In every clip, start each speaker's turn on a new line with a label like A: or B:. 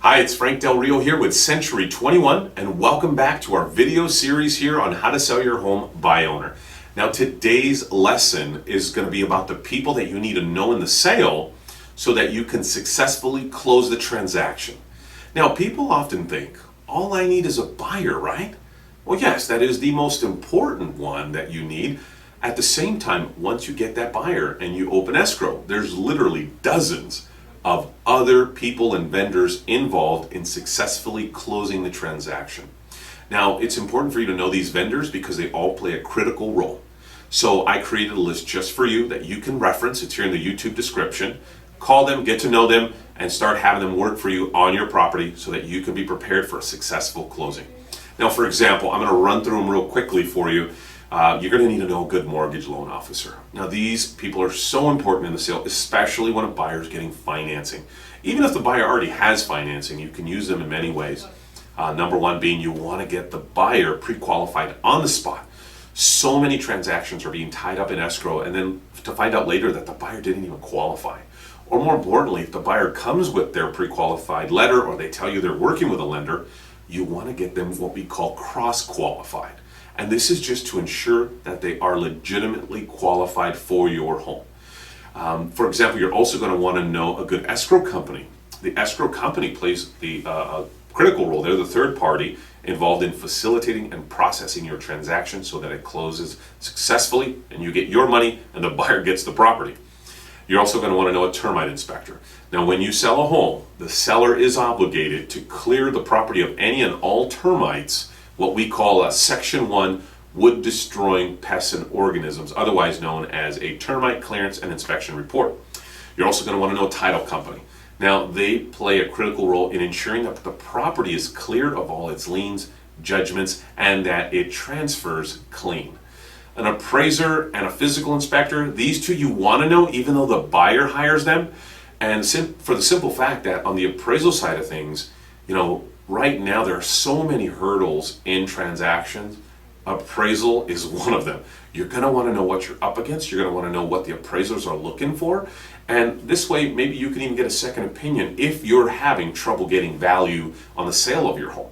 A: Hi, it's Frank Del Rio here with Century 21, and welcome back to our video series here on how to sell your home by owner. Now, today's lesson is going to be about the people that you need to know in the sale so that you can successfully close the transaction. Now, people often think, all I need is a buyer, right? Well, yes, that is the most important one that you need. At the same time, once you get that buyer and you open escrow, there's literally dozens of other people and vendors involved in successfully closing the transaction. Now, it's important for you to know these vendors because they all play a critical role. So I created a list just for you that you can reference. It's here in the YouTube description. Call them, get to know them, and start having them work for you on your property so that you can be prepared for a successful closing. Now, for example, I'm going to run through them real quickly for you. You're going to need to know a good mortgage loan officer. Now, these people are so important in the sale, especially when a buyer is getting financing. Even if the buyer already has financing, you can use them in many ways. Number one being you want to get the buyer pre-qualified on the spot. So many transactions are being tied up in escrow, and then to find out later that the buyer didn't even qualify. Or more importantly, if the buyer comes with their pre-qualified letter or they tell you they're working with a lender, you want to get them what we call cross-qualified. And this is just to ensure that they are legitimately qualified for your home. For example, you're also going to want to know a good escrow company. The escrow company plays a critical role. They're the third party involved in facilitating and processing your transaction so that it closes successfully and you get your money and the buyer gets the property. You're also going to want to know a termite inspector. Now, when you sell a home, the seller is obligated to clear the property of any and all termites, what we call a Section 1 wood destroying pests and organisms, otherwise known as a termite clearance and inspection report. You're also going to want to know a title company. Now, they play a critical role in ensuring that the property is clear of all its liens, judgments, and that it transfers clean. An appraiser and a physical inspector, these two you want to know even though the buyer hires them. And for the simple fact that on the appraisal side of things, right now there are so many hurdles in transactions. Appraisal is one of them. You're going to want to know what you're up against. You're going to want to know what the appraisers are looking for. And this way, maybe you can even get a second opinion if you're having trouble getting value on the sale of your home.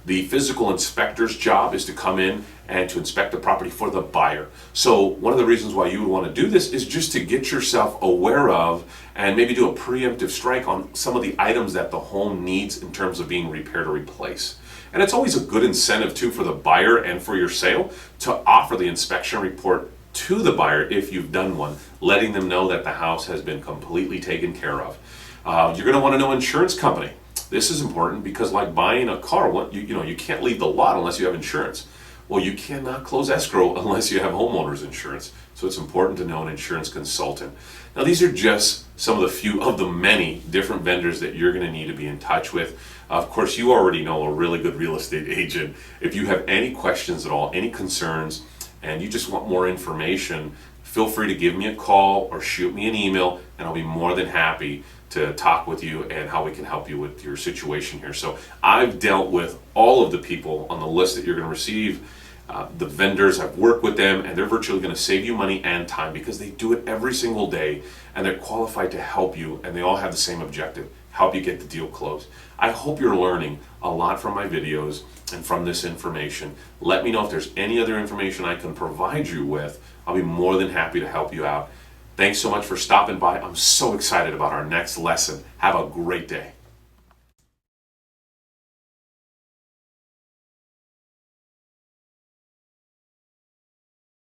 A: The physical inspector's job is to come in and to inspect the property for the buyer. So one of the reasons why you would want to do this is just to get yourself aware of and maybe do a preemptive strike on some of the items that the home needs in terms of being repaired or replaced. And it's always a good incentive too for the buyer and for your sale to offer the inspection report to the buyer if you've done one, letting them know that the house has been completely taken care of. You're going to want to know insurance company. This is important because like buying a car, you can't leave the lot unless you have insurance. Well, you cannot close escrow unless you have homeowner's insurance. So it's important to know an insurance consultant. Now, these are just some of the few of the many different vendors that you're going to need to be in touch with. Of course, you already know a really good real estate agent. If you have any questions at all, any concerns, and you just want more information, feel free to give me a call or shoot me an email, and I'll be more than happy to talk with you and how we can help you with your situation here. So I've dealt with all of the people on the list that you're going to receive. The vendors, I've worked with them, and they're virtually going to save you money and time because they do it every single day, and they're qualified to help you, and they all have the same objective: help you get the deal closed. I hope you're learning a lot from my videos and from this information. Let me know if there's any other information I can provide you with. I'll be more than happy to help you out. Thanks so much for stopping by. I'm so excited about our next lesson. Have a great day.